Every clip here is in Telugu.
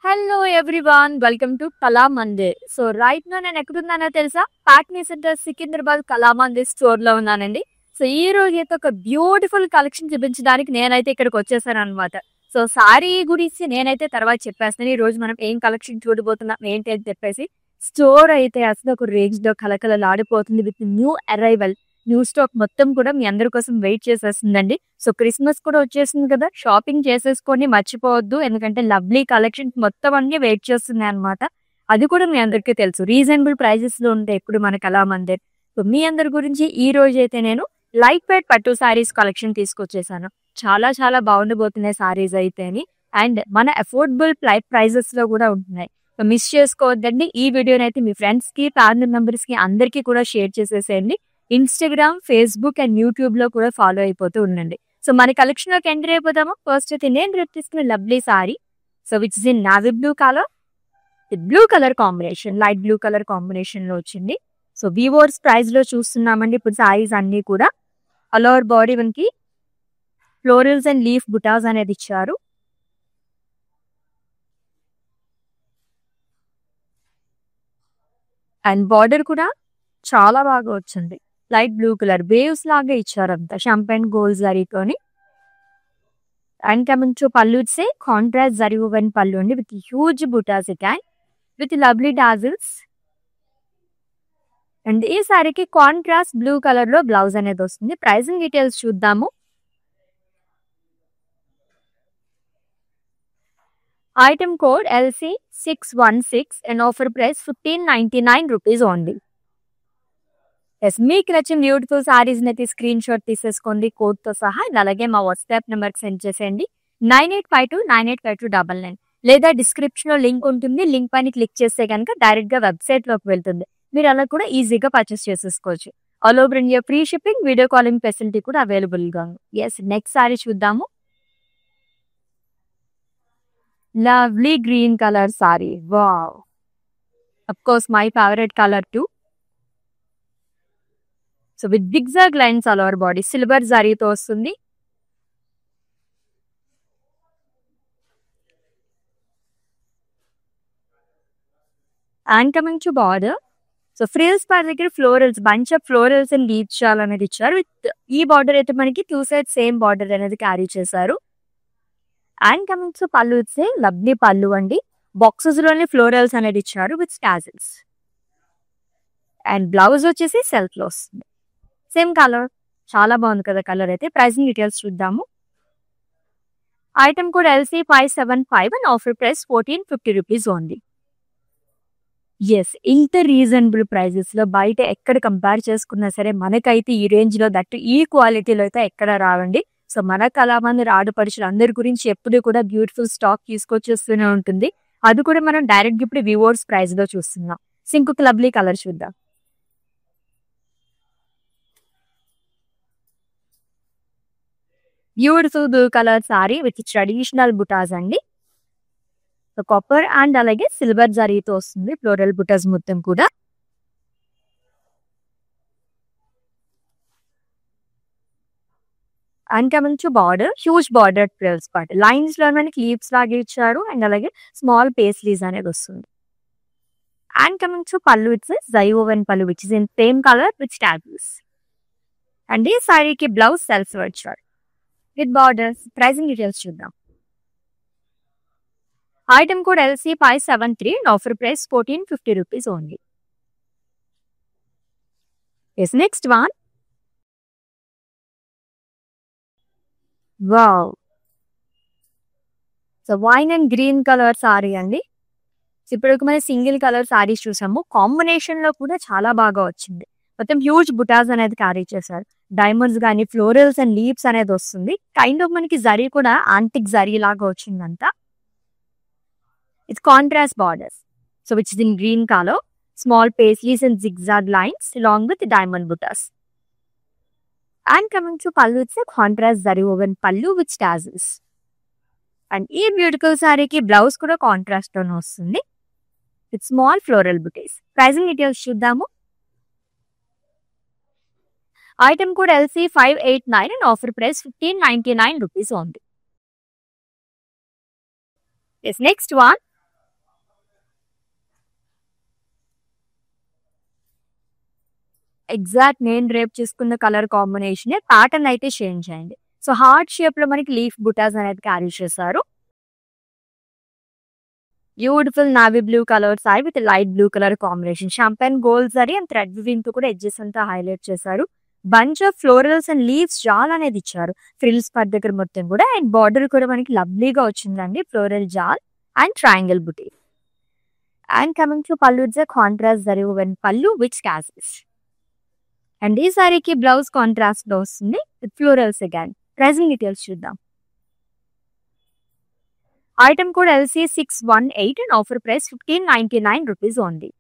హలో ఎవ్రీవన్ వెల్కమ్ టు కళా మందిర్. సో రైట్ నో నేను ఎక్కడున్నానో తెలుసా? పాట్నీ సెంటర్ సికింద్రాబాద్ కళా మందిర్ స్టోర్ లో ఉన్నానండి. సో ఈ రోజు అయితే ఒక బ్యూటిఫుల్ కలెక్షన్ చూపించడానికి నేనైతే ఇక్కడికి వచ్చేసాను అనమాట. సో సారీ గురించి నేనైతే తర్వాత చెప్పేస్తాను. ఈ రోజు మనం ఏం కలెక్షన్ చూడబోతున్నాం ఏంటి అని చెప్పేసి స్టోర్ అయితే అసలు ఒక రేంజ్ లో కలకలలాడిపోతుంది with new arrival. New stock మొత్తం కూడా మీ అందరి కోసం వెయిట్ చేసేస్తుందండి. సో క్రిస్మస్ కూడా వచ్చేసింది కదా, షాపింగ్ చేసేసుకొని మర్చిపోవద్దు. ఎందుకంటే లవ్లీ కలెక్షన్స్ మొత్తం అన్ని వెయిట్ చేస్తున్నాయి అనమాట. అది కూడా మీ అందరికీ తెలుసు, రీజనబుల్ ప్రైజెస్ లో ఉంటాయి ఎప్పుడు మన కళా మందిర్. సో మీ అందరి గురించి ఈ రోజు అయితే నేను light weight pattu saris collection తీసుకొచ్చేసాను. చాలా చాలా బాగుండబోతున్నాయి సారీస్ అయితేని, అండ్ మన అఫోర్డబుల్ ప్రైజెస్ లో కూడా ఉంటున్నాయి. సో మిస్ చేసుకోవద్దండి. ఈ వీడియోని అయితే మీ ఫ్రెండ్స్ కి, ఫ్యామిలీ మెంబర్స్ కి అందరికీ కూడా షేర్ చేసేసేయండి. ఇన్స్టాగ్రామ్, ఫేస్బుక్ అండ్ యూట్యూబ్ లో కూడా ఫాలో అయిపోతూ ఉండండి. సో మన కలెక్షన్ లోకి ఎంటర్ అయిపోతాము. ఫస్ట్ అయితే నేను రేపు తీసుకున్న lovely sorry, so which is in navy blue colour, blue colour combination, light blue colour combination లో వచ్చింది. సో వివోర్స్ ప్రైస్ లో చూస్తున్నామండి ఇప్పుడు సారీస్ అన్ని కూడా. ఆల్ ఓవర్ బాడీ మనకి ఫ్లోరల్స్ అండ్ లీఫ్ బుటాస్ అనేది ఇచ్చారు. అండ్ బార్డర్ కూడా చాలా బాగా వచ్చింది. లైట్ బ్లూ కలర్ వేవ్స్ లాగా ఇచ్చారంతా షాంపెన్ గోల్డ్ జరీతోని. And coming to pallu it's contrast zari woven pallu అండి with huge butas attach with lovely tassels. And ఈ సారీకి కాంట్రాస్ట్ బ్లూ కలర్ లో బ్లౌజ్ అనేది వస్తుంది. ప్రైసింగ్ డీటెయిల్స్ చూద్దాము. Item code LC616 and offer price 1599 rupees only. Yes, మీకు నచ్చిన బ్యూటిఫుల్ సారీస్ అయితే స్క్రీన్ షాట్ తీసేసుకోండి కోడ్ తో సహా. అలాగే మా వాట్సాప్ నెంబర్ సెండ్ చేసేయండి 9852985299, లేదా డిస్క్రిప్షన్ లో లింక్ ఉంటుంది. లింక్ పైన క్లిక్ చేస్తే కనుక డైరెక్ట్ గా వెబ్సైట్ లోకి వెళ్తుంది. మీరు అలా కూడా ఈజీగా పర్చేస్ చేసేసుకోవచ్చు. All over India free shipping, video calling facility కూడా అవైలబుల్ గా ఉంది. ఎస్, నెక్స్ట్ సారీ చూద్దాము. Lovely green colour sari, wow, of course my favourite colour too. So with zigzag lines all over body, silver జరీతో వస్తుంది. And coming to border, so frills పర్ దగ్గర florals, bunch of florals and leave shawl అనేది ఇచ్చారు. విత్ ఈ బార్డర్ అయితే మనకి టూ సైడ్ సేమ్ బార్డర్ అనేది క్యారీ చేశారు. And coming to pallu it's lovely pallu అండి. బాక్సెస్ లోనే ఫ్లోరల్స్ అనేది ఇచ్చారు విత్ టాజిల్స్. అండ్ బ్లౌజ్ వచ్చేసి సెల్ఫ్ లో వస్తుంది, సేమ్ కలర్. చాలా బాగుంది కదా కలర్ అయితే. ప్రైసింగ్ డీటెయిల్స్ చూద్దాము. Item code LC575 and offer price 1450 rupees only. Yes, ఇంత రీజనబుల్ ప్రైజెస్ లో బయట ఎక్కడ కంపేర్ చేసుకున్నా సరే మనకైతే ఈ రేంజ్ లో, దట్టు ఈ క్వాలిటీలో అయితే ఎక్కడ రావండి. సో మన కళామందిర్ ఆడపడుచులు అందరి గురించి ఎప్పుడు కూడా బ్యూటిఫుల్ స్టాక్ తీసుకొచ్చేస్తూనే ఉంటుంది. అది కూడా మనం డైరెక్ట్ ఇప్పుడు వివోర్స్ ప్రైస్ లో చూస్తున్నాం. ఇంకొక లవ్లీ కలర్ చూద్దాం. Beautiful blue colour sari with traditional butas అండి. సో కాపర్ అండ్ అలాగే సిల్వర్ జరీతో వస్తుంది ఫ్లోరల్ బుటాస్ మొత్తం కూడా. And coming to border, huge border frills part, lines లో మనకి లీవ్స్ లాగా ఇచ్చారు. అండ్ అలాగే స్మాల్ పేస్లీస్ అనేది వస్తుంది. And coming to pallu it's zari woven pallu which is in same colour with tassels. And ఈ సారీకి బ్లౌజ్ సెల్ఫ్ వచ్చారు విత్ బార్డర్స్. ప్రైసింగ్ డీటెయిల్స్ చూద్దాం. Item code LC573 and offer price 1450 rupees only. Yes, next one. Wow, so wine and green colour sari అండి. ఇప్పుడు మనం సింగిల్ కలర్ సారీస్ చూసాము, కాంబినేషన్ లో కూడా చాలా బాగా వచ్చింది. మొత్తం హ్యూజ్ బుటాస్ అనేది క్యారీ చేశారు. డైమండ్స్ కానీ ఫ్లోరల్స్ అండ్ లీవ్స్ అనేది వస్తుంది. కైండ్ ఆఫ్ మనకి జరీ కూడా ఆంటిక్ జరీ లాగా వచ్చిందంతా. It's contrast borders, so which is in green colour, small paisleys and zigzag lines along with diamond butas. And coming to pallu it's contrast zari woven pallu with tassels. And ఈ బ్యూటిఫుల్ సారీకి బ్లౌజ్ కూడా కాంట్రాస్ట్ లోనే వస్తుంది with small floral butis. Pricing details చూద్దాము. Item code LC589 and offer price 1599 rupees only. Yes, next one. Exact నేను రేపు చేసుకున్న కలర్ కాంబినేషన్ ప్యాటర్న్ అయితే చేంజ్ అయింది. సో హార్ట్ షేప్ లో మనకి లీఫ్ బుటాస్ అనేది క్యారీ చేశారు. Beautiful navy blue colour sari with light blue colour combination, champagne gold sari and thread weaving తో కూడా ఎడ్జెస్ అంతా హైలైట్ చేశారు. Bunch of florals and leaves jaal అనేది ఇచ్చారు ఫ్రిల్స్ పర్ దగ్గర మొత్తం కూడా. అండ్ బార్డర్ కూడా మనకి లవ్లీగా వచ్చిందండి, floral jaal and triangle buti. And coming to pallu, it's contrast zari woven pallu with క్యాజెస్. అండ్ ఈ సారీకి బ్లౌజ్ కాంట్రాస్ట్ లో వస్తుంది with florals again. Pricing details చూద్దాం. Item code LC618 and offer price 1599 rupees only.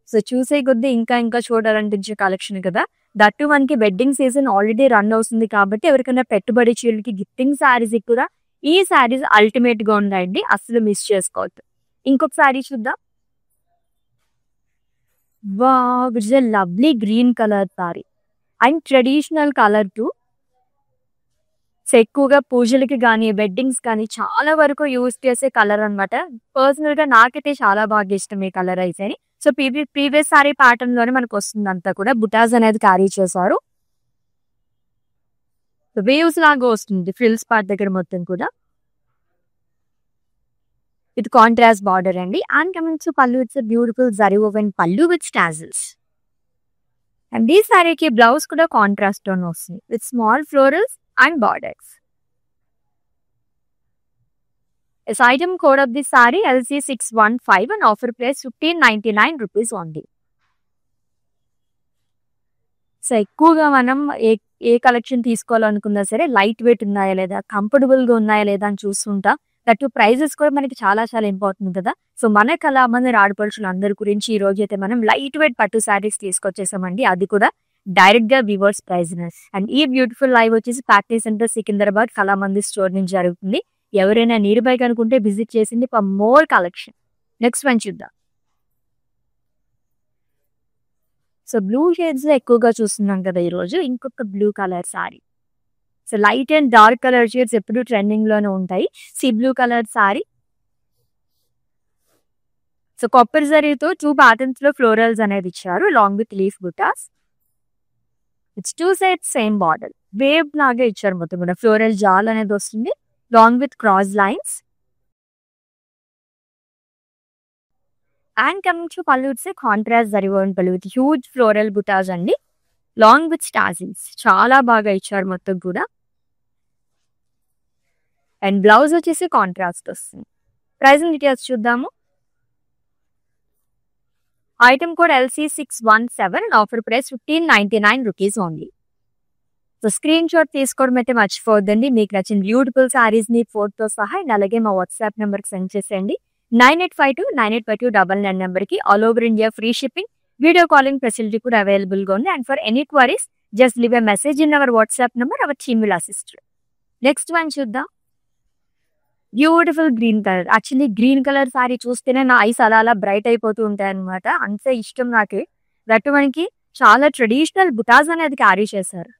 So చూసే కొద్దీ ఇంకా ఇంకా చూడాలనిపించే కలెక్షన్ కదా. దట్టు మనకి వెడ్డింగ్ సీజన్ ఆల్రెడీ రన్ అవుతుంది కాబట్టి ఎవరికైనా పెట్టుబడి చీరలకి గిఫ్టింగ్ శారీస్ కూడా ఈ శారీస్ అల్టిమేట్ గా ఉన్నాయండి, అసలు మిస్ చేసుకోవద్దు. ఇంకొక శారీ చూద్దాం. Wow, it's a lovely green colour sorry and traditional colour to. So ఎక్కువగా పూజలకి కానీ వెడ్డింగ్స్ కానీ చాలా వరకు యూజ్ చేసే కలర్ అనమాట. పర్సనల్ గా నాకైతే చాలా బాగా ఇష్టం ఈ కలర్ అయితే. సో ప్రీవియస్ సారీ ప్యాటర్న్ లోనే మనకు వస్తుంది అంతా కూడా. బుటాస్ అనేది క్యారీ చేశారు, వేవ్స్ లాగా వస్తుంది ఫ్రిల్స్ పార్ట్ దగ్గర మొత్తం కూడా. ఇది కాంట్రాస్ట్ బార్డర్ అండి. And coming to pallu, it's beautiful zari woven pallu with tassels. And ఈ సారీకి బ్లౌజ్ కూడా కాంట్రాస్ట్ టోన్ వస్తుంది with small florals and borders. As item code of this saree LC615 and offer price 1599 rupees only. So ఎక్కువగా మనం ఏ కలెక్షన్ తీసుకోవాలనుకున్నా సరే లైట్ వెయిట్ ఉన్నాయా లేదా, కంఫర్టబుల్ గా ఉన్నాయా లేదా అని చూస్తుంటా. దట్టు ప్రైజెస్ కూడా మనకి చాలా చాలా ఇంపార్టెంట్ కదా. సో మన కళామంది ఆడపడుచులు అందరి గురించి ఈ రోజు అయితే మనం లైట్ వెయిట్ పట్టు శారీస్ తీసుకొచ్చేసామండి, అది కూడా డైరెక్ట్ గా వివర్స్ ప్రైజ్. అండ్ ఈ బ్యూటిఫుల్ లైవ్ వచ్చేసి factory centre Secunderabad Kalamandir store నుంచి జరుగుతుంది. ఎవరైనా నియర్ బై కనుకుంటే విజిట్ చేసింది for more collection. Next one చూద్దాం. సో బ్లూ షేడ్స్ ఎక్కువగా చూస్తున్నాం కదా ఈ రోజు. ఇంకొక blue colour sari. So light and dark colour shades ఎప్పుడు ట్రెండింగ్ లోనే ఉంటాయి. Sea blue colour sari. So copper జరీతో 2 ప్యాటర్న్స్ లో ఫ్లోరల్స్ అనేది ఇచ్చారు long with leaf butas. It's 2 sides same border, wave లాగా ఇచ్చారు మొత్తం కూడా. ఫ్లోరల్ జాల్ అనేది వస్తుంది long with cross lines. And coming to pallu, it's contrast zari woven pallu with huge floral బుటాస్ అండి, లాంగ్ విత్ టాజిల్స్. చాలా బాగా ఇచ్చారు మొత్తం కూడా. అండ్ బ్లౌజ్ వచ్చేసి కాంట్రాస్ట్ వస్తుంది. ప్రైజింగ్ డీటెయిల్స్ చూద్దాము. Item code LC617 and offer price 1599 rupees only. So screen shot తీసుకోవడం అయితే మర్చిపోవద్దండి. మీకు నచ్చిన బ్యూటిఫుల్ సారీస్ ని ఫోటోతో సహా అండ్ అలాగే మా వాట్సాప్ నెంబర్ కి సెండ్ చేసేయండి. 9852985299 నెంబర్ కి all over India free shipping, video calling facility కూడా అవైలబుల్ గా ఉంది. And for any queries just leave a message in our WhatsApp number, our team will assist. Next one చూద్దాం. Beautiful green colour. Actually green colour sari చూస్తేనే నా ఐస్ అలా అలా బ్రైట్ అయిపోతూ ఉంటాయి అనమాట, అంతే ఇష్టం నాకు. దట్టు మనకి చాలా ట్రెడిషనల్ బుటాస్ అనేది క్యారీ చేశారు.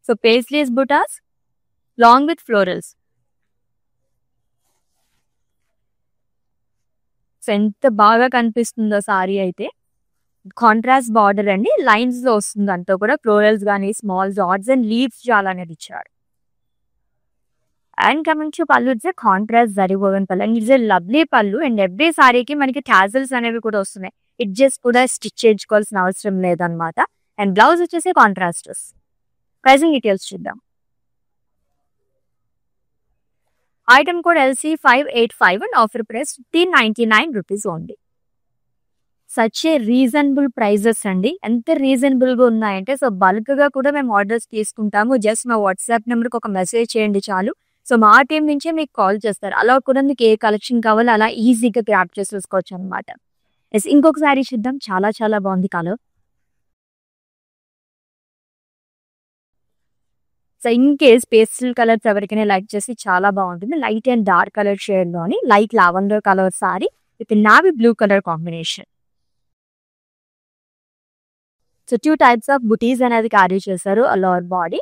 So paisleys butas long with florals. So ఎంత బాగా కనిపిస్తుందో సారీ అయితే. కాంట్రాస్ట్ బార్డర్ అండి, లైన్స్ లో వస్తుంది అంతా కూడా. ఫ్లోరల్స్ కానీ స్మాల్ జార్డ్స్ అండ్ లీవ్స్ జాల్ అనేది ఇచ్చారు. And coming to pallu, it's contrast zari woven పల్లు అండ్ ఇట్స్ లవ్లీ పల్లు. అండ్ ఎవ్రీ సారీకి మనకి టాజిల్స్ అనేవి కూడా వస్తున్నాయి, ఎడ్జెస్ కూడా స్టిచ్ చేయించుకోవాల్సిన అవసరం లేదనమాట. అండ్ బ్లౌజ్ వచ్చేసి కాంట్రాస్ట్. ప్రైజింగ్ డీటెయిల్స్ చూద్దాం. Item code LC585 and offer price 1599 rupees only. Such a reasonable prices అండి, ఎంత రీజనబుల్ గా ఉన్నాయంటే. సో బల్క్ గా కూడా మేము ఆర్డర్స్ తీసుకుంటాము. జస్ట్ మా వాట్సాప్ నెంబర్కి ఒక మెసేజ్ చేయండి చాలు. సో మా టీం నుంచే మీకు కాల్ చేస్తారు. అలా కూడా మీకు ఏ కలెక్షన్ కావాలో అలా ఈజీగా గ్రాప్ చేసేసుకోవచ్చు అనమాట. ఇంకొక సారీ చూద్దాం. చాలా చాలా బాగుంది colour. So in case pastel colours ఎవరికైనా లైక్ చేసి చాలా బాగుంటుంది. Light and dark colour shade లోని light lavender colour sari with navy blue colour combination. So 2 types of butis అనేది క్యారీ చేశారు. Lower body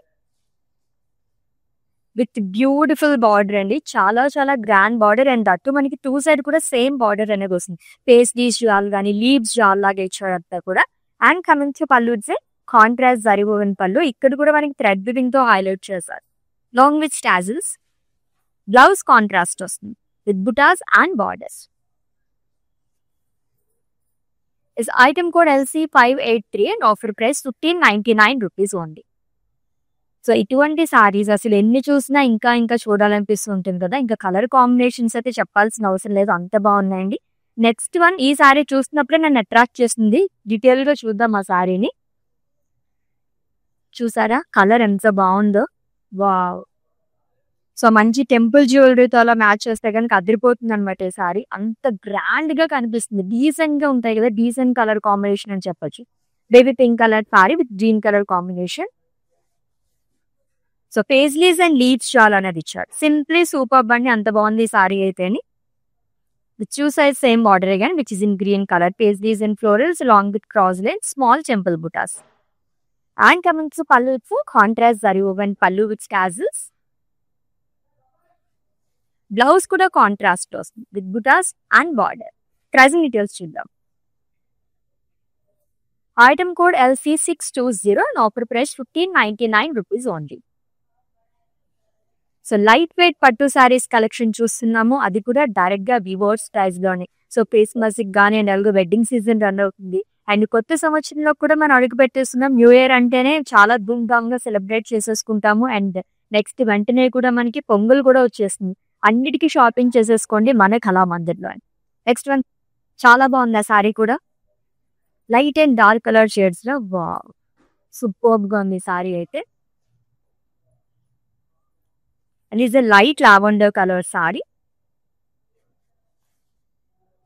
with beautiful border అండి, చాలా చాలా గ్రాండ్ బార్డర్. అండ్ దట్టు మనకి 2 side కూడా సేమ్ బార్డర్ అనేది వస్తుంది. పేస్లీస్ జాల్ కానీ లీవ్స్ జాల్ లాగా ఇచ్చారు అంతా కూడా. And coming to pallu it's contrast zari woven pallu. ఇక్కడ కూడా మనకి థ్రెడ్ వీవింగ్ తో హైలైట్ చేశారు. Long with tassels. Blouse contrast వస్తుంది with butas and borders. Is item code LC583 and offer price 1599 rupees only. So ఇటువంటి సారీస్ అసలు ఎన్ని చూసినా ఇంకా ఇంకా చూడాలనిపిస్తూ ఉంటుంది కదా. ఇంకా కలర్ కాంబినేషన్స్ అయితే చెప్పాల్సిన అవసరం లేదు, అంత బాగున్నాయండి. నెక్స్ట్ వన్, ఈ సారీ చూసినప్పుడే నన్ను అట్రాక్ట్ చేస్తుంది. డీటెయిల్ గా చూద్దాం ఆ సారీని. చూసారా కలర్ ఎంత బాగుందో, వావ్. సో మంచి టెంపుల్ జ్యువెలరీతో అలా మ్యాచ్ చేస్తే కనుక అదిరిపోతుంది అనమాట. ఈ సారీ అంత గ్రాండ్ గా కనిపిస్తుంది, డీసెంట్ గా ఉంటాయి కదా, డీసెంట్ కలర్ కాంబినేషన్ అని చెప్పొచ్చు. Baby pink colour sari with green colour combination. So paisleys and leaves చాలా అనేది ఇచ్చారు. సింప్లీ సూపర్ అండి, అంత బాగుంది ఈ సారీ అయితేని. With two size same border again which is in green colour. Paisleys and florals long with cross line small temple butas. And coming to pallu contrast zari woven pallu with tassels. Blouse కూడా కాంట్రాస్ట్ వస్తుంది with butas and border. Pricing details చూద్దాం. Item code LC620 and offer price 1599 rupees only. So light weight pattu saris collection చూస్తున్నాము, అది కూడా డైరెక్ట్ గా వివోర్స్ ప్రైస్ లోనే. సో క్రిస్మస్ గానీ అండ్ అలాగే వెడ్డింగ్ సీజన్ రన్ అవుతుంది. అండ్ కొత్త సంవత్సరంలో కూడా మనం అడుగు పెట్టేస్తున్నాం. న్యూ ఇయర్ అంటేనే చాలా ధూమ్ధామ్ గా సెలబ్రేట్ చేసేసుకుంటాము. అండ్ నెక్స్ట్ వెంటనే కూడా మనకి పొంగల్ కూడా వచ్చేస్తుంది. అన్నిటికీ షాపింగ్ చేసేసుకోండి మన కళామందిర్లో. నెక్స్ట్ వన్ చాలా బాగుంది ఆ సారీ కూడా, light and dark colour shades లో. వావ్ సూపర్బ్ గా ఉంది సారీ అయితే. And is a light lavender colour sari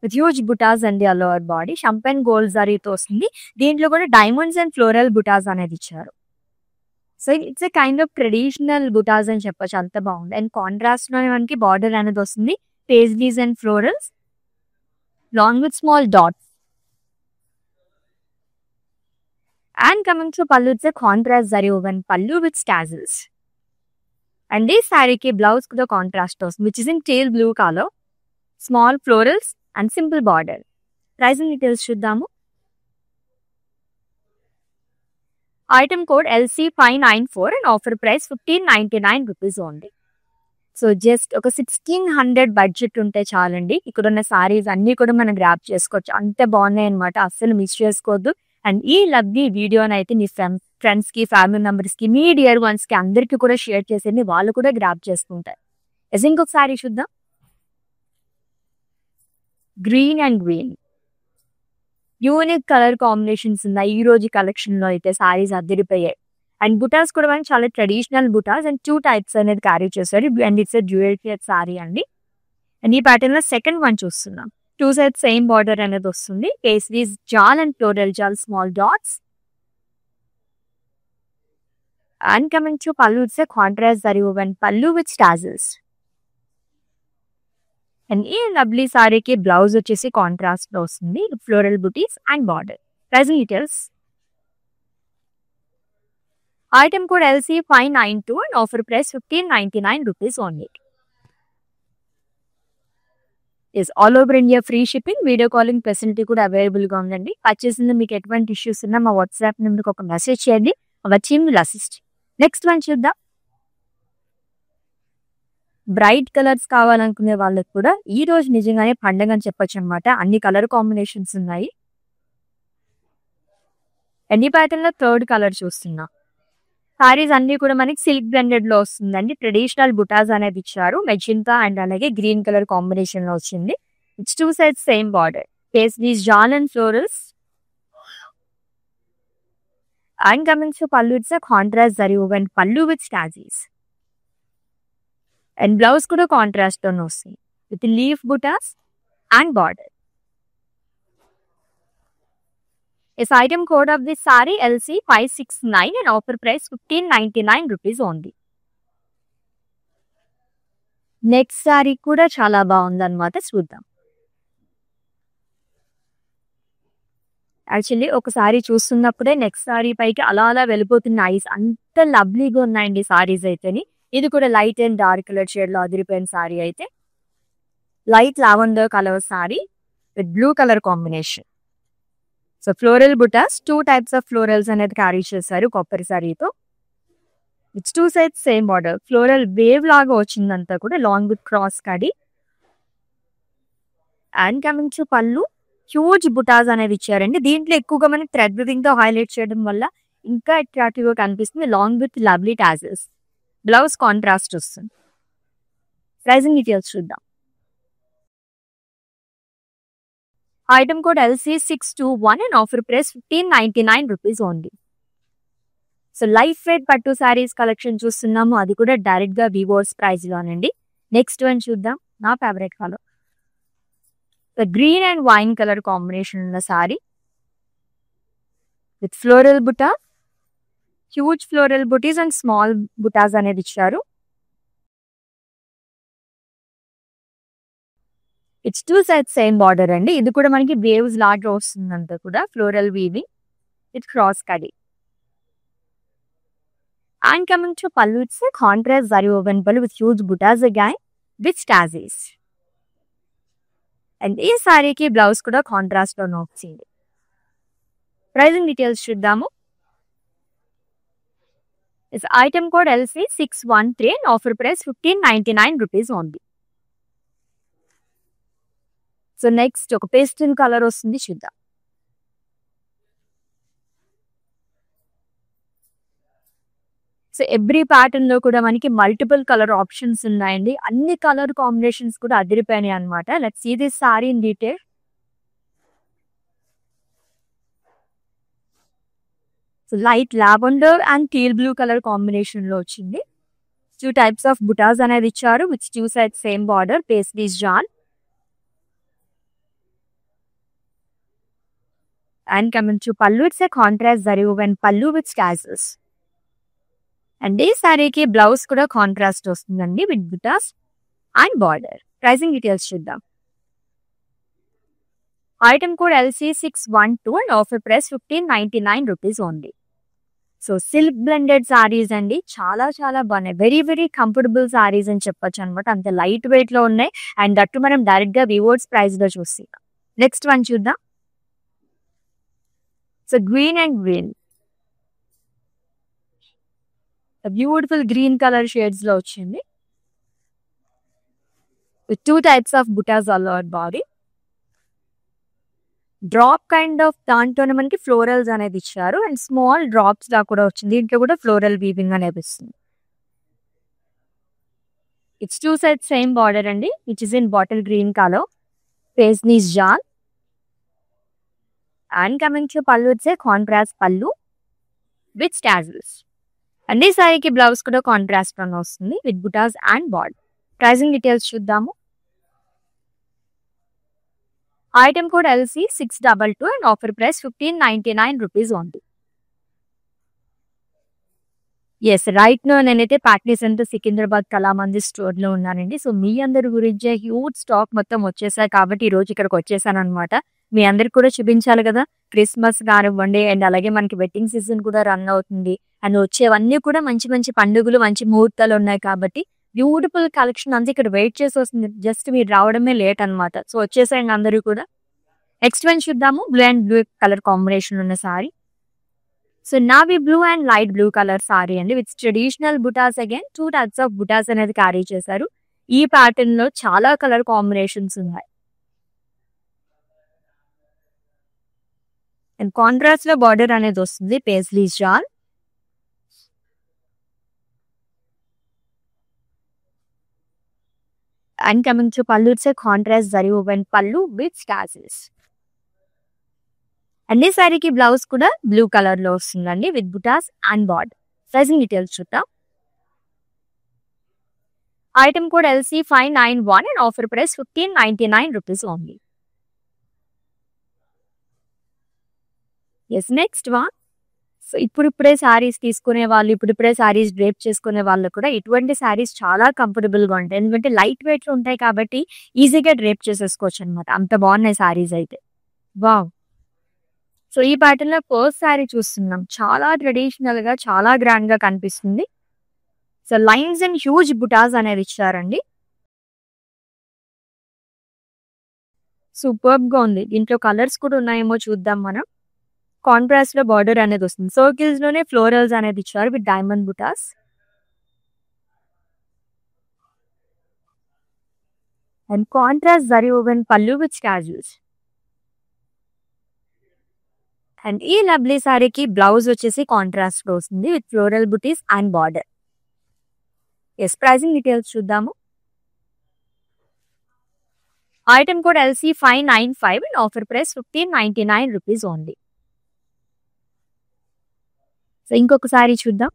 with huge butas and lower body. Champagne gold జరీతో వస్తుంది. దీంట్లో కూడా డైమండ్స్ అండ్ ఫ్లోరల్ బుటాస్ అనేది ఇచ్చారు. So it's a kind of traditional butas అని చెప్పొచ్చు, అంత బాగుంది. అండ్ కాంట్రాస్ట్ లో మనకి బార్డర్ అనేది వస్తుంది. Paisleys and florals long with small dots. And coming to pallu it's a contrast zari woven pallu with tassels. And ఈ శారీకి బ్లౌజ్ కూడా కాంట్రాస్ట్ వస్తుంది which is in teal blue colour, small florals and simple border. Pricing details చూద్దాము. Item code LC594 and offer price 1599 rupees only. So just ఒక 1600 బడ్జెట్ ఉంటే చాలండి, ఇక్కడ ఉన్న సారీస్ అన్ని కూడా మనం గ్రాప్ చేసుకోవచ్చు, అంత బాగున్నాయి అనమాట. అస్సలు మిస్ చేసుకోవద్దు. అండ్ ఈ లవ్లీ వీడియోని అయితే మీ ఫ్రెండ్స్ కి, ఫ్యామిలీ మెంబర్స్ కి, మీ డియర్ వన్స్ కి అందరికి కూడా షేర్ చేసేది, వాళ్ళు కూడా గ్రాప్ చేసుకుంటారు. ఇంకొక సారీ చూద్దాం. Green and green unique colour combinations ఉన్నాయి ఈ రోజు కలెక్షన్ లో అయితే. సారీస్ అదిరిపోయాయి. అండ్ బుటాస్ కూడా మనకి చాలా ట్రెడిషనల్ బుటాస్ అండ్ 2 టైప్స్ అనేది క్యారీ చేశారు. And it's dual shade sari అండి. అండ్ ఈ ప్యాటర్న్ లో సెకండ్ వన్ చూస్తున్నాం. 2 సైడ్ సేమ్ బార్డర్ అనేది వస్తుంది. Paisleys jaal and floral jaal small dots. And coming to pallu it's contrast zari woven pallu with tassels. And ఈ లవ్లీ సారీకి బ్లౌజ్ వచ్చేసి కాంట్రాస్ట్ లో వస్తుంది, floral butis and border. Pricing details. Item code LC592 and offer price 1599 rupees only. Is all over India free shipping, video calling facility కూడా అవైలబుల్ గా ఉందండి. పర్చేసింగ్ మీకు ఎటువంటి ఇష్యూస్ ఉన్నా మా వాట్సాప్ నెంబర్కి ఒక మెసేజ్ చేయండి, hour team will assist. Next one చూద్దాం. బ్రైట్ కలర్స్ కావాలనుకునే వాళ్ళకి కూడా ఈ రోజు నిజంగానే పండగ అని చెప్పొచ్చు అనమాట. అన్ని కలర్ కాంబినేషన్స్ ఉన్నాయి. ఎన్ని ప్యాటర్న్ లో థర్డ్ కలర్ చూస్తున్నా. సారీస్ అన్ని కూడా మనకి సిల్క్ బ్లెండెడ్ లో వస్తుందండి. ట్రెడిషనల్ బుటాస్ అనేది ఇచ్చారు, మెజెంటా అండ్ అలాగే గ్రీన్ కలర్ కాంబినేషన్ లో వచ్చింది. It's 2 sides same border. Paisleys jaal and florals. And coming to pallu it's contrast zari woven pallu with tassels. And blouse కూడా కాంట్రాస్ట్ తోనే వస్తుంది with leaf butas and border. Is item code of this sari LC569 and offer price 1599 rupees only. Next sari కూడా చాలా బాగుంది అనమాట, చూద్దాం. యాక్చువల్లీ ఒకసారి చూస్తున్నప్పుడే నెక్స్ట్ సారీ పైకి అలా అలా వెళ్ళిపోతున్న ఐస్, అంత లవ్లీగా ఉన్నాయండి సారీస్ అయితేని. ఇది కూడా light and dark colour shade లో అదిరిపోయిన సారీ అయితే. Light lavender colour sari with blue colour combination. So floral butas 2 types of florals అనేది క్యారీ చేశారు కాపర్ సారీతో. It's 2 sides same border. Floral wave లాగా వచ్చిందంతా కూడా లాంగ్ విత్ క్రాస్ కడి. And coming to pallu, huge butas అనేది ఇచ్చారండి. దీంట్లో ఎక్కువగా మనకి థ్రెడ్ వీవింగ్ తో హైలైట్ చేయడం వల్ల ఇంకా అట్రాక్టివ్ గా కనిపిస్తుంది. Long with lovely tassels. Blouse contrast వస్తుంది. ప్రైజింగ్ డీటెయిల్స్ చూద్దాం. Item code LC621 and offer price 1599 rupees only. So light weight pattu saris collection చూస్తున్నాము, అది కూడా డైరెక్ట్ గా వివోర్స్ ప్రైస్ లోనండి. నెక్స్ట్ వన్ చూద్దాం. నా favourite colour green and wine colour combination ఉన్న sari with floral buta, huge floral butis and small butas అనేది ఇచ్చారు. ఇట్స్ 2 సైడ్స్ సేమ్ బార్డర్ అండి. ఇది కూడా మనకి వేవ్స్ లాగా వస్తుందంతా కూడా ఫ్లోరల్ వీవింగ్ విత్ క్రాస్ కడి. And coming to pallu, it's contrast zari woven pallu with huge butas again with tassels. And ఈ సారీకి బ్లౌజ్ కూడా కాంట్రాస్ట్ లో వచ్చింది. ప్రైజింగ్ డీటెయిల్స్ చూద్దాము. Item code LC613 and offer price 1599 rupees only. So next ఒక పేస్టల్ కలర్ వస్తుంది, చూద్దాం. సో ఎవ్రీ ప్యాటర్న్ లో కూడా మనకి మల్టిపుల్ కలర్ ఆప్షన్స్ ఉన్నాయండి. అన్ని కలర్ కాంబినేషన్స్ కూడా అదిరిపోయినాయి అనమాట. Let's see this sari in detail. So light lavender and teal blue colour combination లో వచ్చింది. 2 టైప్స్ ఆఫ్ బుటాస్ అనేది ఇచ్చారు with 2 sides same border. Paisleys jaal and coming to pallu, it's a contrast zari woven pallu with tassels. And ఈ సారీకి బ్లౌజ్ కూడా కాంట్రాస్ట్ వస్తుందండి with butas and border. Pricing details చూద్దాం. Item code LC612 and offer price 1599 rupees only. So silk blended saris అండి, చాలా చాలా బాగున్నాయి. వెరీ వెరీ కంఫర్టబుల్ సారీస్ అని చెప్పొచ్చు అనమాట. అంత లైట్ వెయిట్ లో ఉన్నాయి. అండ్ దట్టు మనం డైరెక్ట్ గా వివోర్స్ ప్రైస్ లో చూస్తాం. నెక్స్ట్ వన్ చూద్దాం. So green and green, beautiful green colour shades లో వచ్చింది with 2 types of butas all over body. Drop kind of దాంట్లోనే మనకి ఫ్లోరల్స్ అనేది ఇచ్చారు అండ్ స్మాల్ డ్రాప్స్ లా కూడా వచ్చింది. దీంట్లో కూడా ఫ్లోరల్ వీవింగ్ అనేది వస్తుంది. ఇట్స్ 2 సైడ్స్ సేమ్ బార్డర్ అండి, which is in bottle green colour. Paisleys jaal and coming to pallu, it's a contrast pallu with tassels. And ఈ సారీకి బ్లౌజ్ కూడా కాంట్రాస్ట్ లో వస్తుంది with butas and border. Pricing details చూద్దాము. Item code LC622 and offer price 1599 rupees only. Yes, right no నేనైతే ప్యాట్నీ సెంటర్ సికింద్రాబాద్ కళామందిర్ స్టోర్ లో ఉన్నానండి. సో మీ అందరి గురించే హ్యూజ్ స్టాక్ మొత్తం వచ్చేసాయి కాబట్టి ఈ రోజు ఇక్కడికి వచ్చేసాను అనమాట. మీ అందరికి కూడా చూపించాలి కదా. క్రిస్మస్ కానివ్వండి అండ్ అలాగే మనకి వెడ్డింగ్ సీజన్ కూడా రన్ అవుతుంది. అండ్ వచ్చేవన్నీ కూడా మంచి మంచి పండుగలు, మంచి ముహూర్తాలు ఉన్నాయి కాబట్టి బ్యూటిఫుల్ కలెక్షన్ అంతా ఇక్కడ వెయిట్ చేసి వస్తుంది. జస్ట్ మీరు రావడమే లేట్ అనమాట. సో వచ్చేసాయండి అందరూ కూడా. నెక్స్ట్ వన్ చూద్దాము. Blue and blue colour combination ఉన్న సారీ. So navy blue and light blue colour sari అండి with traditional butas. Again 2 types of butas అనేది క్యారీ చేశారు. ఈ ప్యాటర్న్ లో చాలా కలర్ కాంబినేషన్స్ ఉన్నాయి. అండ్ కాంట్రాస్ట్ లో బార్డర్ అనేది వస్తుంది paisleys jaal. And coming to pallu, it's a contrast zari woven pallu with tassels. And ఈ సారీకి బ్లౌజ్ కూడా బ్లూ కలర్ లో వస్తుందండి with butas and border. Pricing details చూద్దాం. Item code LC591 and offer price 1599 rupees only. Yes, next one. So ఇప్పుడిప్పుడే శారీస్ తీసుకునే వాళ్ళు, ఇప్పుడిప్పుడే శారీస్ డ్రేప్ చేసుకునే వాళ్ళు కూడా ఇటువంటి శారీస్ చాలా కంఫర్టబుల్ గా ఉంటాయి. ఎందుకంటే లైట్ వెయిట్ లో ఉంటాయి కాబట్టి ఈజీగా డ్రేప్ చేసేసుకోవచ్చు అనమాట. అంత బాగున్నాయి శారీస్ అయితే. వావ్. సో ఈ ప్యాటర్న్ లో ఫస్ట్ శారీ చూస్తున్నాం. చాలా ట్రెడిషనల్ గా, చాలా గ్రాండ్ గా కనిపిస్తుంది. So lines and huge butas అనేది ఇచ్చారండి. సూపర్బ్ గా ఉంది. దీంట్లో కలర్స్ కూడా ఉన్నాయేమో చూద్దాం మనం. కాంట్రాస్ట్ లో బార్డర్ అనేది వస్తుంది. సర్కిల్స్ లోనే ఫ్లోరల్స్ అనేది ఇచ్చారు with diamond butas. And contrast zari woven pallu with క్యాజువల్స్. అండ్ ఈ లవ్లీ సారీకి బ్లౌజ్ వచ్చేసి కాంట్రాస్ట్ లో వస్తుంది with floral butis and border. Yes, pricing details చూద్దాము. Item code LC595 and offer price 1599 rupees only. So ఇంకొక సారీ చూద్దాం.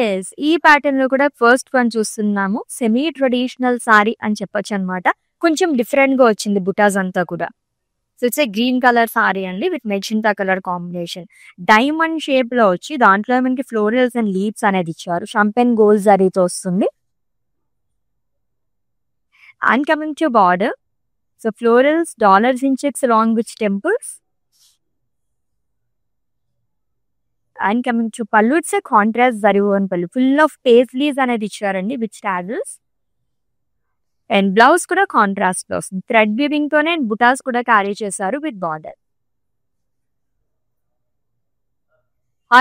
ఎస్, ఈ ప్యాటర్న్ లో కూడా ఫస్ట్ వన్ చూస్తున్నాము. సెమీ ట్రెడిషనల్ సారీ అని చెప్పొచ్చు అనమాట. కొంచెం డిఫరెంట్ గా వచ్చింది బుటాస్ అంతా కూడా. So it's a green colour sari అండి with magenta colour combination. Diamond shape లో వచ్చి దాంట్లో మనకి ఫ్లోరల్స్ అండ్ లీవ్స్ అనేది ఇచ్చారు. షంపెన్ గోల్డ్ జరీతో వస్తుంది. And coming to border, so florals, dollars in checks along with temples. And coming to pallu, it's a contrast zari woven pallu, full of paisleys అనేది ఇచ్చారండి విత్ స్టాడల్స్. అండ్ బ్లౌజ్ కూడా కాంట్రాస్ట్ లో వస్తుంది. థ్రెడ్ వీవింగ్ తోనే బుటాస్ కూడా క్యారీ చేశారు with border.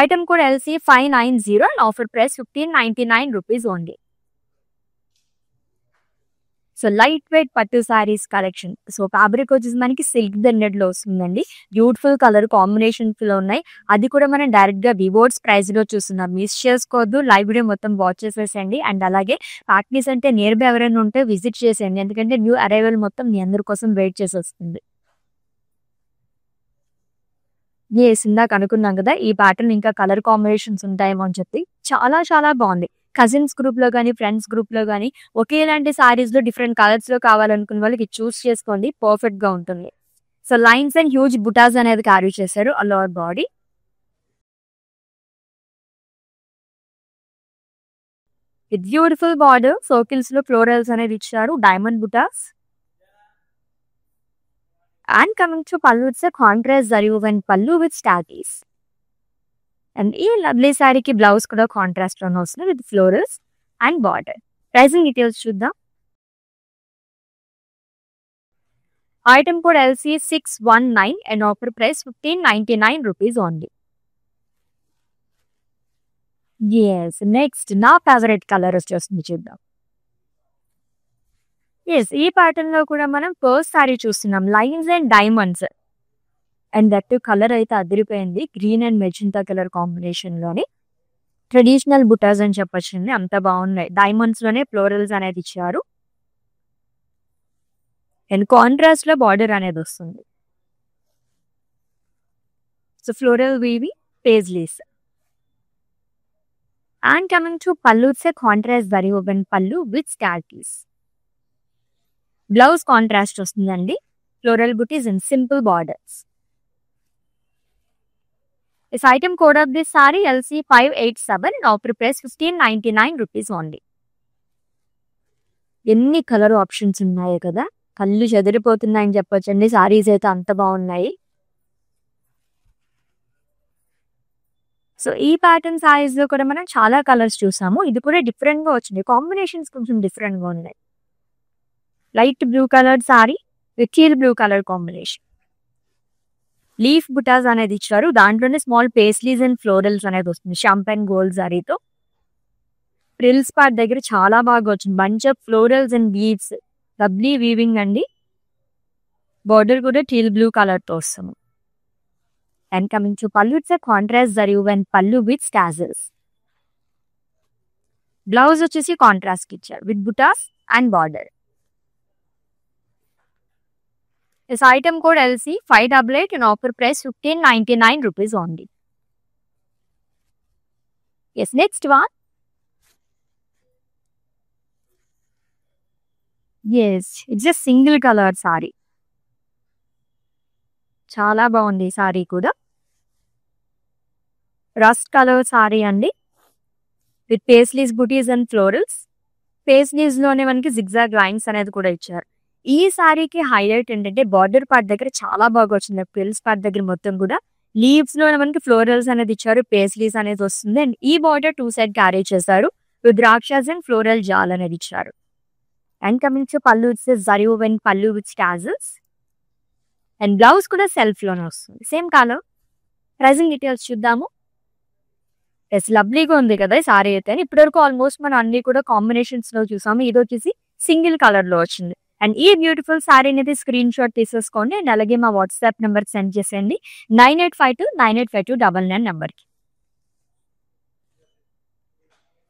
Item code LC590 and offer price 1599 rupees only. So light weight pattu saris collection. So fabric వచ్చేసి మనకి సిల్క్ బెండెడ్ లో వస్తుందండి. బ్యూటిఫుల్ కలర్ కాంబినేషన్స్ లో ఉన్నాయి. అది కూడా మనం డైరెక్ట్ గా వివోర్స్ ప్రైస్ లో చూస్తున్నాం. మిస్ చేసుకోవద్దు, లైవ్ వీడియో మొత్తం వాచ్ చేసేసండి. అండ్ అలాగే ప్యాక్నీస్ అంటే నియర్ బై ఎవరైనా ఉంటే విజిట్ చేసేయండి, ఎందుకంటే న్యూ అరైవల్ మొత్తం మీ అందరి కోసం వెయిట్ చేసి వస్తుంది. ఎస్, ఇందాక అనుకున్నాం కదా ఈ ప్యాటర్న్ ఇంకా కలర్ కాంబినేషన్స్ ఉంటాయేమో అని చెప్పి. చాలా చాలా బాగుంది. కజిన్స్ గ్రూప్ లో కానీ ఫ్రెండ్స్ గ్రూప్ లో కానీ ఒకేలాంటి సారీస్ లో డిఫరెంట్ కలర్స్ లో కావాలనుకున్న వాళ్ళకి చూస్ చేసుకోండి, పర్ఫెక్ట్ గా ఉంటుంది. So lines and huge butas అనేది క్యారీ చేశారు all over body. With beautiful border, circles లో ఫ్లోరల్స్ అనేది ఇచ్చారు, diamond butas. And coming to pallu, it's contrast zari woven pallu with స్టార్టీస్. అండ్ ఈ లవ్లీ సారీకి బ్లౌజ్ కూడా కాంట్రాస్ట్ లోనే వస్తుంది with florals and border. Pricing details చూద్దాం. Item code LC619 and offer price 1599 rupees only. Yes, next నా ఫేవరెట్ కలర్ వచ్చేస్తుంది చూద్దాం. ఎస్, ఈ ప్యాటర్న్ లో కూడా మనం ఫస్ట్ సారీ చూస్తున్నాం, lines and diamonds. And that colour అయితే అదిరిపోయింది, green and magenta colour combination లోని. ట్రెడిషనల్ బుటాస్ అని చెప్పొచ్చండి, అంత బాగున్నాయి. డైమండ్స్ లోనే ఫ్లోరల్స్ అనేది ఇచ్చారు. అండ్ కాంట్రాస్ట్ లో బార్డర్ అనేది వస్తుంది. సో ఫ్లోరల్ వీవి paisleys. And coming to pallu, it's a contrast zari woven pallu with స్టార్టీస్. బ్లౌజ్ కాంట్రాస్ట్ వస్తుందండి, floral butis and simple borders. This item code of this saree LC587 and offer price 1599 rupees only. ఎన్ని కలర్ ఆప్షన్స్ ఉన్నాయి కదా, కళ్ళు చెదిరిపోతున్నాయని చెప్పొచ్చండి. సారీస్ అయితే అంత బాగున్నాయి. సో ఈ ప్యాటర్న్ సారీస్ లో కూడా మనం చాలా కలర్స్ చూసాము. ఇది కూడా డిఫరెంట్ గా వచ్చింది, కాంబినేషన్స్ కొంచెం డిఫరెంట్ గా ఉన్నాయి. Light blue colour sari with teal blue colour combination. Leaf butas అనేది ఇచ్చారు, దాంట్లోనే స్మాల్ పేస్లీస్ అండ్ ఫ్లోరల్స్ అనేది వస్తుంది షాంపెన్ గోల్డ్ జరీతో. ఫ్రిల్స్ పార్ట్ దగ్గర చాలా బాగా వచ్చింది, bunch of florals and leaves, lovely weaving అండి. బార్డర్ కూడా టీల్ బ్లూ కలర్ తో వస్తుంది. And coming to pallu, it's contrast zari woven pallu with tassels. Blouse వచ్చేసి కాంట్రాస్ట్ ఇచ్చారు with butas and border. This item code LC588 and offer price 1599 rupees only. Yes, next one. Yes, it's a single color saree. చాలా బాగుంది ఈ సారీ కూడా. రస్ట్ కలర్ సారీ అండి with paisleys buttis and florals. Paisleys లోనే మనకి జిగ్జాగ్ లైన్స్ అనేది కూడా ఇచ్చారు. ఈ సారీకి హైలైట్ ఏంటంటే బార్డర్ పార్ట్ దగ్గర చాలా బాగా వచ్చింది, ఫ్రిల్స్ పార్ట్ దగ్గర మొత్తం కూడా లీవ్స్ లో మనకి ఫ్లోరల్స్ అనేది ఇచ్చారు, పేస్లీస్ అనేది వస్తుంది. అండ్ ఈ బార్డర్ 2 సైడ్ క్యారీ చేశారు విత్ ద్రాక్షస్ అండ్ ఫ్లోరల్ జాల్ అనేది ఇచ్చారు. And coming to pallu, it's zari woven pallu with స్టాజల్స్. And blouse కూడా సెల్ఫ్ లోనే వస్తుంది, సేమ్ కలర్. ప్రైజింగ్ డీటెయిల్స్ చూద్దాము. ఎస్, లవ్లీగా ఉంది కదా ఈ సారీ అయితే. ఇప్పటివరకు ఆల్మోస్ట్ మనం అన్ని కూడా కాంబినేషన్స్ లో చూసాము. ఇది వచ్చేసి సింగిల్ కలర్ లో వచ్చింది. అండ్ ఈ బ్యూటిఫుల్ సారీ అనేది స్క్రీన్ షాట్ తీసేసుకోండి అండ్ అలాగే మా వాట్సాప్ నెంబర్ సెండ్ చేసేయండి 9852985299 నెంబర్కి.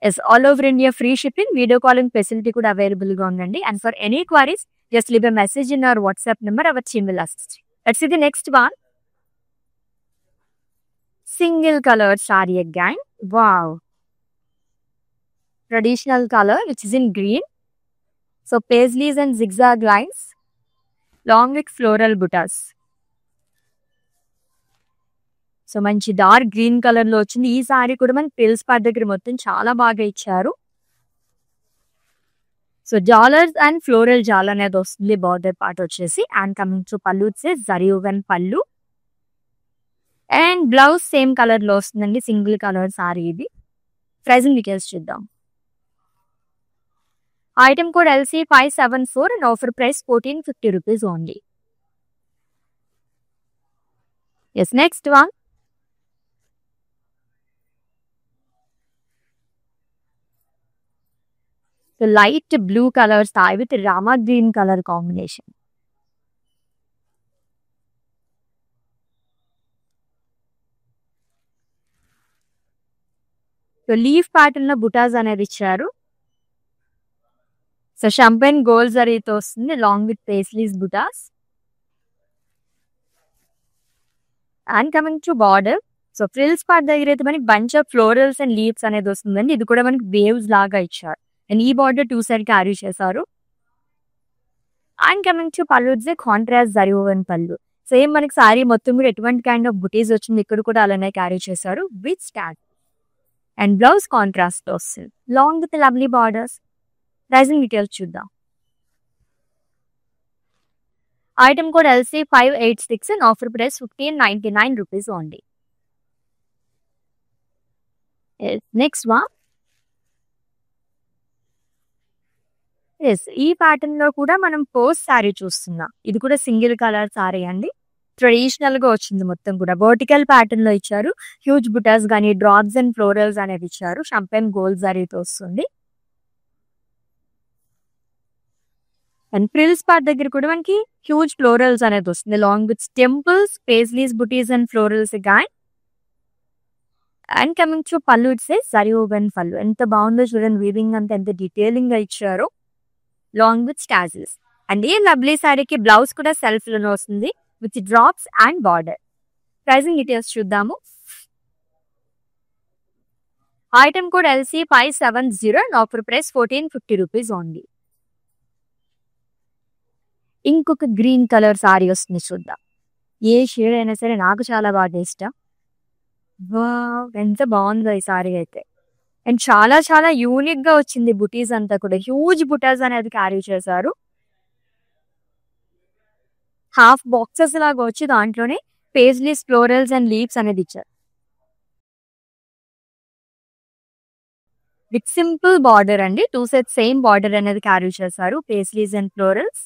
Yes, all over India free shipping, video calling facility కూడా అవైలబుల్ గా ఉందండి. And for any queries just leave a message in our WhatsApp number, our team will assist. Let's see the next one. Single colored saree again. Wow. Traditional color which is in green. So paisleys and zigzag lines. Long with floral buttas. So మంచి డార్క్ గ్రీన్ కలర్ లో వచ్చింది. ఈ సారీ కూడా మనకి పిల్స్ పార్ట్ దగ్గర మొత్తం చాలా బాగా ఇచ్చారు. సో జాలర్స్ అండ్ ఫ్లోరల్ జాల్ అనేది వస్తుంది బార్డర్ పార్ట్ వచ్చేసి. అండ్ కమింగ్ టు పళ్ళు వచ్చేసి zari woven pallu. And blouse same colour లో వస్తుందండి, సింగిల్ కలర్ సారీ ఇది. ప్రైజింగ్ డీటెయిల్స్ చూద్దాం. Item code LC574 and offer price 1450 rupees only. Yes, next one. Light blue colour sari with Rama green colour combination. So leaf pattern లో బుటాస్ అనేది ఇచ్చారు. సో షంపెన్ గోల్డ్ జరీతో వస్తుంది long with paisleys butas. And coming to border, so frills part దగ్గర అయితే మనకి bunch of florals and leaves అనేది వస్తుందండి. ఇది కూడా మనకి వేవ్స్ లాగా ఇచ్చారు. అండ్ ఈ బార్డర్ 2 సైడ్ క్యారీ చేశారు. అండ్ కమింగ్ టు పళ్ళు వచ్చే కాంట్రాస్ట్ జరీ ఓవెన్ పళ్ళు. సేమ్ మనకి సారీ మొత్తం కూడా ఎటువంటి కైండ్ ఆఫ్ బుటీస్ వచ్చింది, ఇక్కడ కూడా అలానే క్యారీ చేశారు with stand. And blouse contrast వస్తుంది long with lovely borders. Pricing details చూద్దాం. Item code LC586 and offer price 1599 rupees only. Next one. Yes, ఈ ప్యాటర్న్ లో కూడా మనం పోస్ట్ శారీ చూస్తున్నాం. ఇది కూడా సింగిల్ కలర్ శారీ అండి. ట్రెడిషనల్ గా వచ్చింది మొత్తం కూడా. వర్టికల్ ప్యాటర్న్ లో ఇచ్చారు. హ్యూజ్ బుటాస్ కానీ డ్రాప్స్ అండ్ ఫ్లోరల్స్ అనేది ఇచ్చారు. షంపెన్ గోల్డ్ జరీతో వస్తుంది. అండ్ ఫ్రిల్స్ పార్ట్ దగ్గర కూడా మనకి హ్యూజ్ ఫ్లోరల్స్ అనేది వస్తుంది long with temples, paisleys, buttis and florals gone. And coming to పళ్ళు ఇట్సే జరీ ఓవెన్ పళ్ళు. ఎంత బాగుందో చూడండి, వీవింగ్ అంతా ఎంత డీటెయిలింగ్ గా ఇచ్చారు లాంగ్ విత్ స్టాజిల్స్. అండ్ ఈ లవ్లీ శారీకి బ్లౌజ్ కూడా సెల్ఫ్ లోనే వస్తుంది with drops and border. Pricing details చూద్దాము. Item code LC570 and offer price 1450 rupees only. ఇంకొక గ్రీన్ కలర్ సారీ వస్తుంది చూద్దాం. ఏ షేడ్ అయినా సరే నాకు చాలా బాగా ఇష్టం. ఎంత బాగుందో ఈ సారీ అయితే. అండ్ చాలా చాలా యూనిక్ గా వచ్చింది. బుటీస్ అంతా కూడా హ్యూజ్ బుటాస్ అనేది క్యారీ చేశారు. హాఫ్ బాక్సెస్ లాగా వచ్చి దాంట్లోనే పేస్లీస్, ఫ్లోరల్స్ అండ్ లీవ్స్ అనేది ఇచ్చారు విత్ సింపుల్ బార్డర్ అండి. 2 సెట్స్ సేమ్ బార్డర్ అనేది క్యారీ చేశారు, paisleys and florals.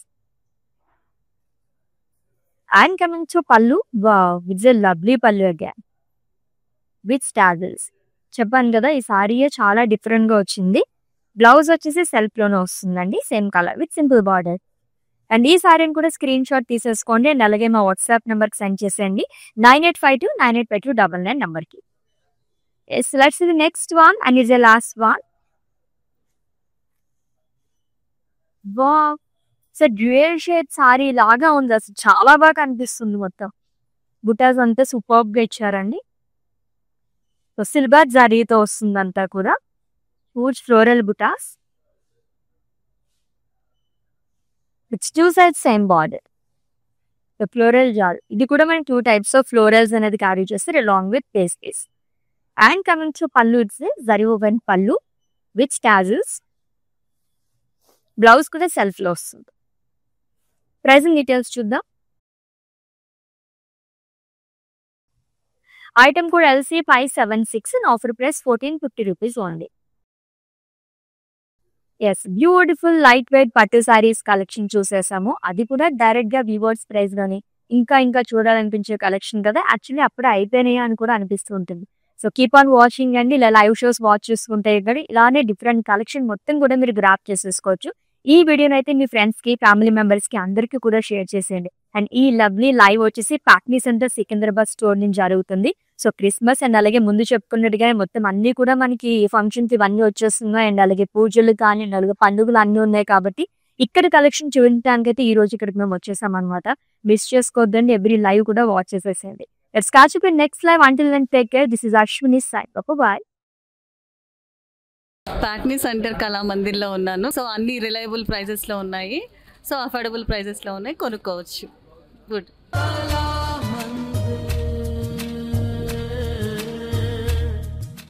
And coming to పళ్ళు, విత్ ఎ లవ్లీ పళ్ళు అగైన్ విత్ స్టాజిల్స్. చెప్పాను కదా ఈ సారీ చాలా డిఫరెంట్ గా వచ్చింది. బ్లౌజ్ వచ్చేసి సెల్ఫ్ లోనే వస్తుందండి, same colour with simple border. And ఈ సారీని కూడా స్క్రీన్ షాట్ తీసేసుకోండి అండ్ అలాగే మా వాట్సాప్ నెంబర్కి సెండ్ చేసేయండి 9852985299 నెంబర్కి. Yes, let's see the next one and it's the last one. Wow, so dual shade sari లాగా ఉంది, అసలు చాలా బాగా కనిపిస్తుంది. మొత్తం బుటాస్ అంతా సూపర్బ్ గా ఇచ్చారండి. సో సిల్వర్ జరీతో వస్తుంది అంతా కూడా. Huge floral butas with 2 sides same border. Floral jaal, ఇది కూడా మనం 2 టైప్స్ ఆఫ్ ఫ్లోరల్స్ అనేది క్యారీ చేస్తారు along with paisleys. And coming to pallu it's zari woven pallu with tassels. Blouse కూడా సెల్ఫ్ లో వస్తుంది. ప్రైజింగ్ డీటెయిల్స్ చూద్దాం. Item code LC576 and offer price 1450 rupees only. Yes, beautiful light weight pattu saris collection చూసేసాము. అది కూడా డైరెక్ట్ గా వీవర్స్ ప్రైస్ లోని ఇంకా ఇంకా చూడాలనిపించే కలెక్షన్ కదా! యాక్చువల్లీ అప్పుడే అయిపోయినాయా అని కూడా అనిపిస్తూ ఉంటుంది. సో కీప్ ఆన్ వాచింగ్ అండి. ఇలా లైవ్ షోస్ వాచ్ చేసుకుంటే ఇక్కడ ఇలానే డిఫరెంట్ కలెక్షన్ మొత్తం కూడా మీరు గ్రాప్ చేసేసుకోవచ్చు. ఈ వీడియోనైతే మీ ఫ్రెండ్స్‌కి, ఫ్యామిలీ మెంబర్స్‌కి అందరికీ కూడా షేర్ చేసేయండి. అండ్ ఈ లవ్లీ లైవ్ వచ్చేసి పాట్నీ సెంటర్ సికింద్రాబాద్ స్టోర్ నుంచి జరుగుతుంది. సో క్రిస్మస్ అండ్ అలాగే ముందు చెప్పుకున్నట్టుగానే మొత్తం అన్నీ కూడా మనకి ఫంక్షన్స్ ఇవన్నీ వచ్చేస్తున్నాయి. అండ్ అలాగే పూజలు కానీ, అండ్ అలాగే పండుగలు అన్నీ ఉన్నాయి కాబట్టి ఇక్కడ కలెక్షన్ చూపించడానికైతే ఈ రోజు ఇక్కడికి మేము వచ్చేసామన్నమాట. మిస్ చేసుకోవద్దండి. ఎవ్రీ లైవ్ కూడా వాచ్ చేసేసేయండి. Let's catch up in next live. Until then, take care. This is Ashwini sign. Bye-bye. Patny centre కళా మందిర్లో ఉన్నాను. సో అన్ని రిలయబుల్ ప్రైజెస్లో ఉన్నాయి. సో అఫోర్డబుల్ ప్రైజెస్లో ఉన్నాయి, కొనుక్కోవచ్చు. గుడ్.